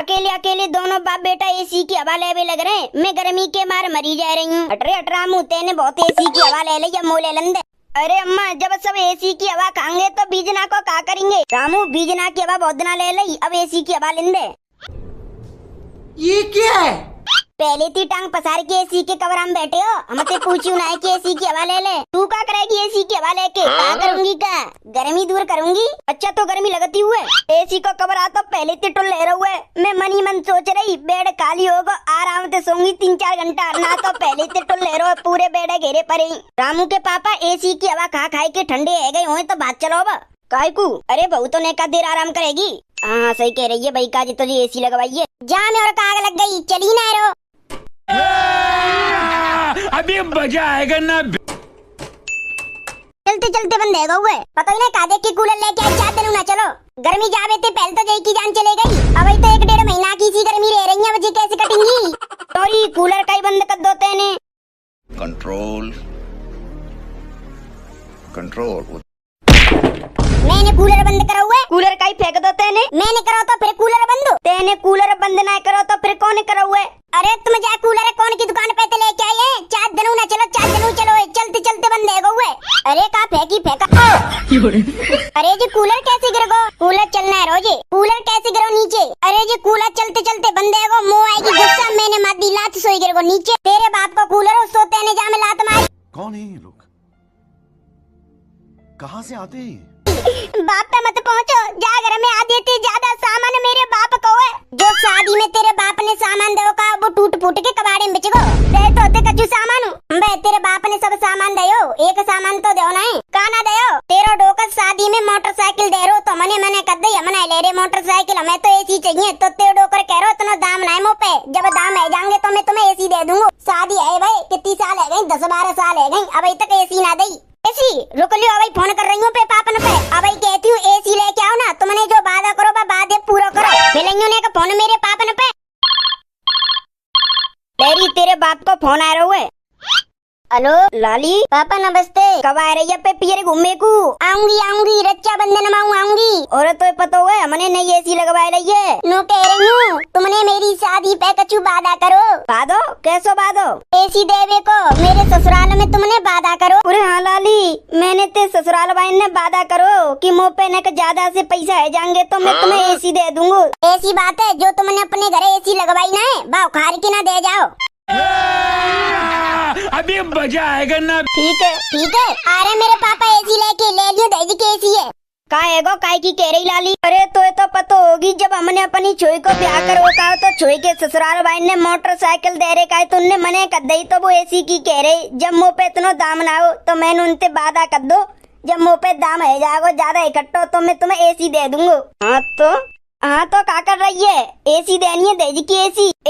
अकेले अकेले दोनों बाप बेटा एसी की हवा ले लग रहे हैं। मैं गर्मी के मार मरी जा रही हूँ। अटरा मुँह तेने बहुत एसी की हवा ले या मोले लंदे। अरे अम्मा, जब सब एसी की हवा खाएंगे तो बीजना को क्या करेंगे? रामू, बीजना की हवा बहुत दिना ले ली, अब एसी की हवा लेंदे। ये क्या है? पहले ती टांग पसार के एसी के कवर हम बैठे हो, हमसे पूछी ना कि एसी की हवा ले ले। तू क्या करेगी एसी की हवा लेके? क्या करूंगी? क्या गर्मी दूर करूंगी? अच्छा तो गर्मी लगती हुए एसी को कवर आता पहले ती टुल ले रहे। मैं मनी मन सोच रही बेड खाली होगा, आराम से सोऊंगी 3-4 घंटा, ना तो पहले ती टुल ले रहे पूरे बेड घेरे पड़े। रामू के पापा एसी की हवा खा खाई के ठंडे है गए हो तो बात चलो। काय को? अरे बहू तो ने का देर आराम करेगी। हाँ सही कह रही है भाई, काजी तो जी एसी लगवाइए। जा में और काग लग गई, चली ना रो। अभी मजा आएगा ना। चलते चलते बंद है हुए, पता ही नहीं कादे की कूलर लेके आए 4 दिन ना। चलो गर्मी जावे थे पहले तो जय की जान चले गई, अब तो 1-1.5 महीना की सी गर्मी रह रही है, बच्चे कैसे कटेंगी? सॉरी कूलर का ही बंद कर दो तेने। Control control. मैंने कूलर बंद करा हुआ है। कूलर का ही फेंक दो तेने। मैंने करा तो फिर कूलर बंद। तेने कूलर बंद ना करो तो फिर कौन करा हुआ है? अरे तुम जा कूलर कौन की दुकान पे लेके आए हैं? 4 दिन ना चलो, 4 दिन चलो, चलते चलते बंद है हुए। अरे का फेंकी फेंका। अरे जी कूलर कैसे गिर गो? कूलर चलना है रोजी, कूलर कैसे गिरो नीचे? अरे जी कूलर चलते चलते बंद है गो, मुँह आएगी गुस्सा। मैंने मादी लात सोई गिर गो नीचे। तेरे बाप को कूलर सोते ने जा में लात मारी। कौन है ये लोग? कहाँ से आते हैं? बाप पे मत पहुँचो, जागर में आ देती ज्यादा सामान मेरे बाप को है। जो शादी में तेरे बाप ने सामान दो का वो टूट फूट के कबाड़े में बिच गो। दे तो होते कच्चू सामान बे, तेरे बाप ने सब सामान दयो, एक सामान तो दो नहीं काना दयो। तेरा डोकर शादी में मोटरसाइकिल दे रो तो मने कर दे, मना ले रे मोटरसाइकिल, हमें तो एसी चाहिए। तो तेरे डोकर कह रो इतना दाम ना है मुँह पे, जब दाम है जाएंगे तो मैं तुम्हें एसी दे दूंगा। शादी है भाई कितनी साल है गई? 10-12 साल है गई, अभी तक एसी ना दई। एसी रुक लियो, अभी फोन कर रही हूँ पे पापन पे, अभी कहती हूँ एसी लेके आओ ना। तुमने जो वादा करो वादे पूरा करो। मिलेंगे ने का फोन मेरे पापन पे। तेरे बाप को फोन आ रहा है। हेलो लाली, पापा नमस्ते। कब आ रही है पे पियर घूमने को? आऊंगी रक्षाबंधन में आऊंगी। और तो पता हुआ हमने नई एसी लगवा रही है। नो कह रही हूँ तुमने मेरी शादी पे कछु वादा करो। वादो? कैसो वादो? एसी देवे को मेरे ससुराल में तुमने वादा करो। अरे हाँ लाली, मैंने ते ससुराल वाइन ने वादा करो कि मुँह पे न ज्यादा से पैसा है जाएंगे तो मैं तुम्हें एसी दे दूंगा। ऐसी बात है जो तुमने अपने घर एसी लगवाई ना है भाव खार की ना दे जाओ। अभी मजा आएगा ना। ठीक है अरे मेरे पापा एसी लेके ले लियो, दे के एसी है काय की कह रही लाली? अरे तो पता होगी जब हमने अपनी छोई को ब्याह करो का तो छोई के ससुराल भाई ने मोटरसाइकिल दे रहे का तुमने मने कर दई तो वो एसी की कह रही। जब मुँह पे इतना दाम ना हो तो मैंने उनसे वादा कर दो, जब मुँह पे दाम है जाओ ज्यादा इकट्ठो तो मैं तुम्हें एसी दे दूंगा। हाँ तो क्या कर रही है? एसी देनी है दे की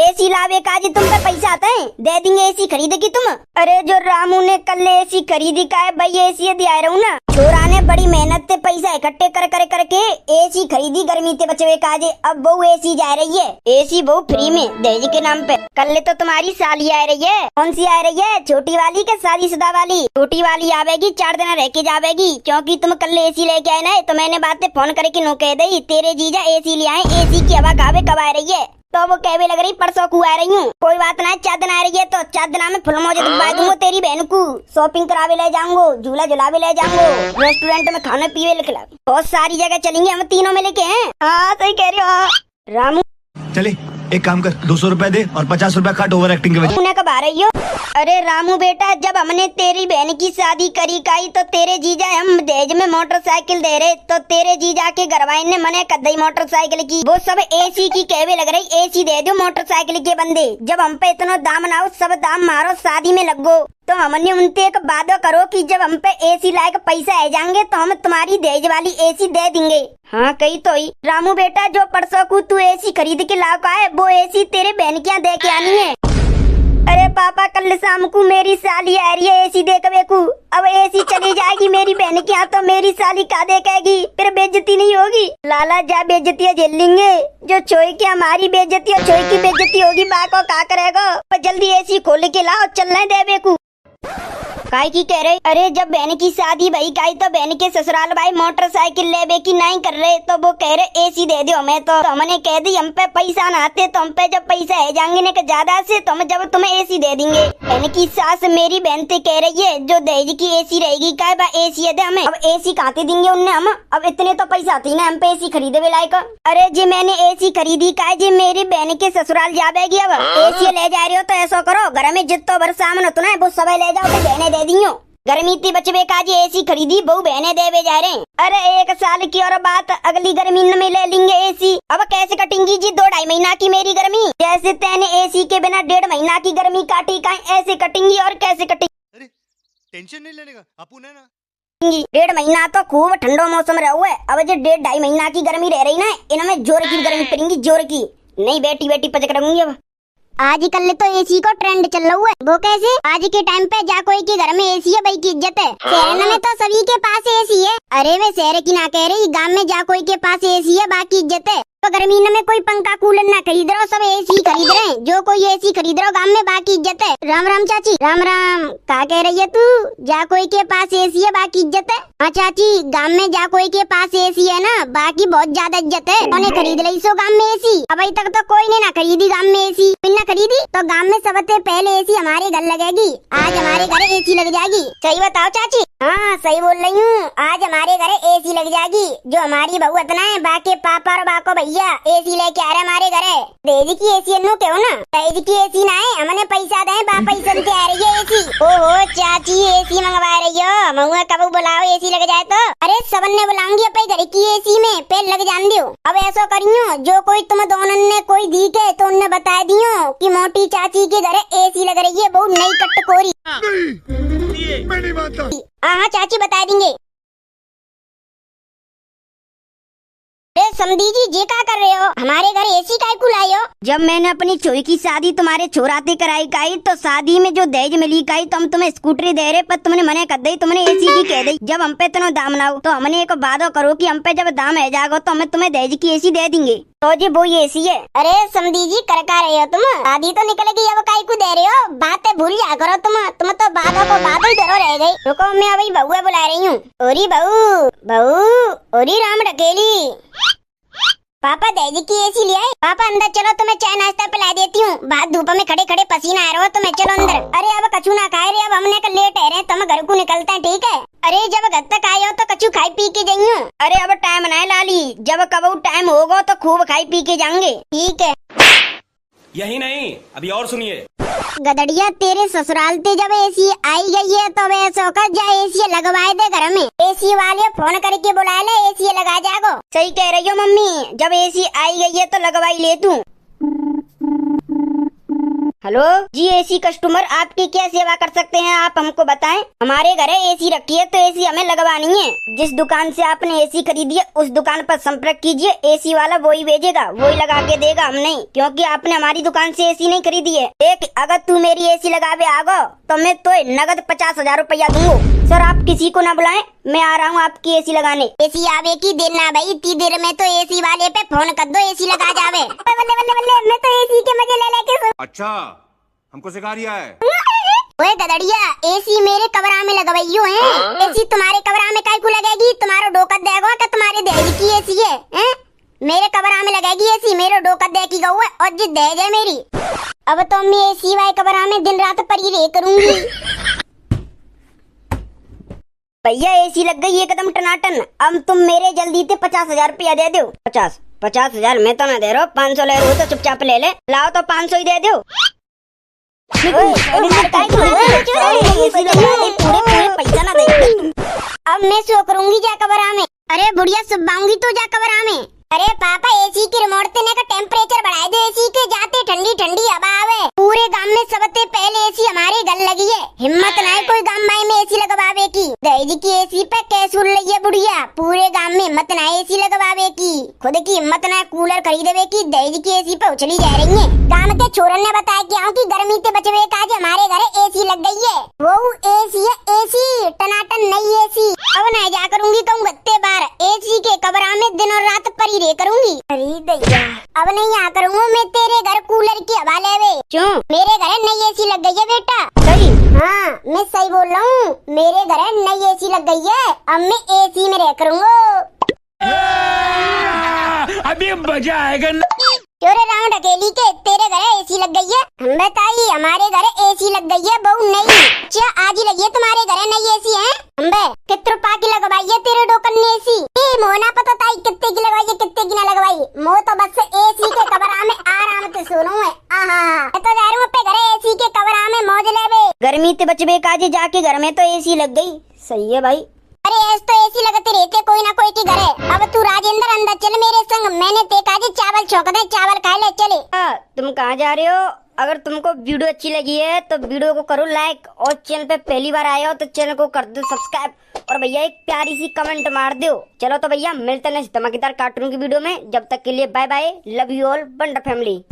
एसी लावे काजी तुम पे पैसा आता है, दे देंगे एसी खरीदेगी तुम। अरे जो रामू ने कल एसी खरीदी का है भाई एसी दिया रहूं ना। छोरा ने बड़ी मेहनत से पैसा इकट्ठे करके एसी खरीदी गर्मी से बचवे काजे, अब वो एसी जा रही है। एसी वो फ्री में दहेज के नाम पे। कल तो तुम्हारी साली आ रही है। कौन सी आ रही है? छोटी वाली के शादीशुदा वाली? छोटी वाली आवेगी 4 दिन रह के जावेगी, क्योंकि तुम कल एसी लेके आए ना तो मैंने बातें फोन करके नो कह दी तेरे जीजा एसी ले आए, एसी की हवा खावे कब आ रही है? तो वो कहवे लग रही परसों को आ रही हूँ। कोई बात ना, 4 दिन आ रही है तो 4 दिन में फुल मौज दिलवा दूंगा तेरी बहन को। शॉपिंग करावे ले जाऊंगा, झूला झुलावे ले जाऊंगा, रेस्टोरेंट में खाने पीवे ले खिलावे, बहुत सारी जगह चलेंगे हम तीनों में लेके हैं। हाँ सही कह रही हो रामू। चले एक काम कर, 200 रुपए दे और 50 रुपए काट ओवर एक्टिंग के वजह। तूने कब आ रही हो? अरे रामू बेटा, जब हमने तेरी बहन की शादी करी काई तो तेरे जीजा हम दहेज में मोटरसाइकिल दे रहे तो तेरे जीजा के घरवाई ने मने कर दी मोटरसाइकिल की। वो सब एसी की कहवे लग रही एसी दे दो मोटरसाइकिल के बंदे। जब हम पे इतना दाम ना हो सब दाम मारो शादी में लगो तो हमने उनसे एक वादा करो कि जब हम पे एसी लायक पैसा आ जाएंगे तो हम तुम्हारी दहेज वाली एसी दे देंगे। हाँ कही तो ही रामू बेटा, जो परसों को तू एसी खरीद के ला का है वो एसी तेरे बहन क्या दे के आनी है। अरे पापा कल शाम को मेरी साली आ रही है एसी देखवे को, अब एसी चली जाएगी मेरी बहन के यहाँ तो मेरी साली का देखेगी, फिर बेइज्जती नहीं होगी। लाला जा बेइज्जतियाँ झेल लेंगे, जो छोई की हमारी बेइज्जती और छोई की बेइज्जती होगी बा को क्या करेगा। जल्दी एसी खोल के लाओ, चलना है देवे को। काय की कह रहे? अरे जब बहन की शादी भई काई तो बहन के ससुराल भाई मोटरसाइकिल लेबे की नहीं कर रहे तो वो कह रहे एसी दे दो हमें। तो हमने कह दी हम पे पैसा ना आते तो हम पे जब पैसा है जाएंगे ने ज्यादा से तो हम जब तुम्हें एसी दे देंगे। बहन की सास मेरी बहन से कह रही है जो दहेज की एसी रहेगी काय बा एसी दे हमें। अब एसी कहाँ देंगे उन्हें हम? अब इतने तो पैसा आती ना हम पे एसी खरीदे लायक। अरे जी मैंने एसी खरीदी काय जी मेरी बहन के ससुराल जाबेगी। अब एसी ले जा रहे हो तो ऐसा करो घर में जितना बड़ सामान होता है वो सब ले जाओ तो बहने दे दियो। गर्मी इतनी बचबे का जी एसी खरीदी बहु बहने देवे जा रहे। अरे 1 साल की और बात अगली गर्मी में ले लेंगे एसी। अब कैसे कटेंगी जी 2-2.5 महीना की मेरी गर्मी? जैसे तेने एसी के बिना 1.5 महीना की गर्मी काटी का ऐसे कटेंगी और कैसे कटेंगी? अरे टेंशन नहीं लेने का अपन है ना। 1.5 महीना तो खूब ठंडो मौसम रहा हुआ है। अब जो 1.5 महीना की गर्मी रह रही ना इनमें जोर की गर्मी पड़ेगी जोर की। नहीं बेटी बेटी पचक रहूंगी। अब आजकल तो एसी को ट्रेंड चल रहा है। वो कैसे? आज के टाइम पे जा कोई के घर में एसी है भाई की इज्जत है। शहर में तो सभी के पास एसी है। अरे वे शहर की ना कह रही गांव में जा कोई के पास एसी है बाकी इज्जत है। तो गर्मी में कोई पंखा कूलर ना खरीद रहा सब एसी खरीद रहे हैं। जो कोई एसी खरीद रहा गांव में बाकी इज्जत है। राम राम चाची। राम राम। क्या कह रही है तू? जा कोई के पास एसी है बाकी इज्जत है? हाँ चाची गांव में जा कोई के पास एसी है ना बाकी बहुत ज्यादा इज्जत है। उन्हें खरीद ली सो गांव में एसी। अभी तक तो कोई ने ना खरीदी गांव में एसी। बिना खरीदी तो गांव में सबसे पहले एसी हमारे घर लगेगी। आज हमारे घर एसी लग जाएगी। सही बताओ चाची? हाँ सही बोल रही हूँ। आज हमारे घर एसी लग जाएगी। जो हमारी बहू इतना है बाकी पापा और बाको भैया एसी लेके आ रहे हमारे घर। दहेज की एसी नो क्यों ना? दहेज की एसी ना है हमने पैसा दे बाप पैसा के आ रही है एसी। ओहो चाची एसी मंगवा रही हो? महुआ कब बुलाओ एसी लग जाए तो? अरे सबन ने बुलाऊंगी अपने घर की एसी में पहले लग जान दियो। अब ऐसा करियो जो कोई तुम दोनों ने कोई दी के तो उन्हें बता दियो कि मोटी चाची के घर एसी लग रही है बहुत नई कटकोरी। मैं नहीं मानता। हाँ चाची बता देंगे। समधी जी जे क्या कर रहे हो? हमारे घर एसी काय को लाई हो? जब मैंने अपनी छोरी की शादी तुम्हारे छोराते कराई काई तो शादी में जो दहेज मिली काई तो हम तुम्हें स्कूटरी दे रहे पर तुमने मने कर दी। तुमने एसी की कह दी। जब हम पे तुम दाम ना हो तो हमने एक वादा करो कि हम पे जब दाम है जागो तो हमें तुम्हें दहेज की एसी दे देंगे। तो जी वो एसी है। अरे समधी जी कर का रहे हो तुम? शादी तो निकल गई अब काय को दे रहे हो? बातें भूल जा करो तुम तो बातों को बातों ही धरो रह गई। रुको मैं अभी बहू बुला रही हूँ। ओरी बहू बहू ओरी राम ढकेली। पापा दहेज की एसी ले आए। पापा अंदर चलो तुम्हें चाय नाश्ता पिला देती हूँ। बात धूप में खड़े खड़े पसीना आ रहा हो तुम्हें। चलो अंदर। अरे अब कछु ना खाए रे अब हमने कल लेट है रे तुम घर को निकलते हैं ठीक है? अरे जब घर तक आए हो तो कछु खाई पी के जाइयो। अरे अब टाइम ना है लाली जब कब टाइम होगा तो खूब खाई पी के जाएंगे ठीक है? यही नहीं अभी और सुनिए। गदड़िया तेरे ससुराल ते जब एसी आई गई है तो वैसे कर जा एसी लगवाए दे घर में। एसी वाले फोन करके बुला ले एसी लगा जागो। सही कह रही हो मम्मी जब एसी आई गई है तो लगवाई ले तू। हेलो जी एसी कस्टमर आपकी क्या सेवा कर सकते हैं आप हमको बताएं। हमारे घर एसी रखी है तो एसी हमें लगवानी है। जिस दुकान से आपने एसी खरीदी है उस दुकान पर संपर्क कीजिए। एसी वाला वही भेजेगा वही लगा के देगा हम नहीं क्योंकि आपने हमारी दुकान से एसी नहीं खरीदी है। देख अगर तू मेरी एसी लगावे आगो तो मैं तो नगद 50,000 रुपया दूंगा। सर आप किसी को न बुलाएं मैं आ रहा हूँ आपकी एसी लगाने। एसी आवे की देर ना भाई इतनी देर में तो एसी वाले पे फोन कर दो एसी लगा जावे। बल्ले बल्ले बल्ले मैं तो एसी के मजे ले लेके। अच्छा हमको सिखा रिया है। ओए गदड़िया एसी मेरे कमरा में लगवाइयो है। एसी तुम्हारे कमरा में काय को लगेगी? तुम्हारा डोकत देगा कि तुम्हारे दहेज की एसी है? मेरे कमरा में लगेगी एसी मेरे डोकत दे की गऊ है और जी दहेज है मेरी। अब तो मैं एसी वाले कमरा में दिन रात पड़ी रह करूंगी। भैया एसी लग गई एकदम टनाटन। अब तुम मेरे जल्दी से 50,000 रुपया दे दो। 50,000 मैं तो ना दे रहा हूँ 500 ले रहा हूँ तो चुपचाप ले ले। लाओ तो 500 ही दे दो। पूरे पैसा ना दे। अब मैं सो करूंगी जा कमरा में। अरे बुढ़िया सुबाऊंगी तो जा कमरा में। अरे पापा एसी के रिमोट से का टेम्परेचर बढ़ाए दो एसी के जाते ठंडी ठंडी हवा आवे। पूरे गांव में सबसे पहले एसी हमारे घर लगी है। हिम्मत ना है कोई गांव में एसी लगवावे की। दहेज की एसी पे कैसे उड़ रही है बुढ़िया। पूरे गांव में हिम्मत ना है एसी लगवावे की। खुद की हिम्मत न कूलर खरीदे की दहेज की एसी पे उछली जा रही है। काम के छोरन ने बताया कि कि गर्मी से बचवे का आज हमारे घर एसी लग गई है। वो एसी है एसी, टनाटन नई एसी। अब नहीं जा करूंगी कहूँ गत्ते बार एसी के कमरा में दिन और रात परी रह करूंगी। अरे दैया अब नहीं आ करूँगा मैं तेरे घर कूलर की हवा लेवे। क्यों? मेरे घर नई एसी लग गई है बेटा। सही? हाँ मैं सही बोल रहा हूँ, मेरे घर नई एसी लग गई है। अब मैं एसी में रह करूँगा। अभी मजा आएगा ना। चोरे राउंड अकेली के तेरे घर एसी लग गई है। हम बताइए हमारे घर एसी लग गई है बहू नई। क्या आज ही लगी है तुम्हारे घर नई एसी है? अम्बे कितने रुपए की लगवाई है तेरे डोकन ने एसी? मोना पता ताई कितने की लगवाई है कितने की ना लगवाई। मो तो बस एसी के कमरा में आराम से सोनू है। मैं तो जा रहा हूँ अपने घर एसी के कमरा में मौज लेवे। गर्मी से बचबे काजी जाके घर में तो एसी लग गई। सही है भाई। अरे ऐसे तो एसी लगते रहते कोई ना कोई के घर है। अब तू राजेंद्र अंदर चल मेरे संग, मैंने देखा जी चावल छोक दे, चावल खा ले चले। तुम कहाँ जा रहे हो? अगर तुमको वीडियो अच्छी लगी है तो वीडियो को करो लाइक, और चैनल पे पहली बार आए हो तो चैनल को कर दो सब्सक्राइब, और भैया एक प्यारी सी कमेंट मार दो। चलो तो भैया मिलते हैं नेक्स्ट धमाकेदार कार्टून की वीडियो में। जब तक के लिए bye bye, love you all, wonder family.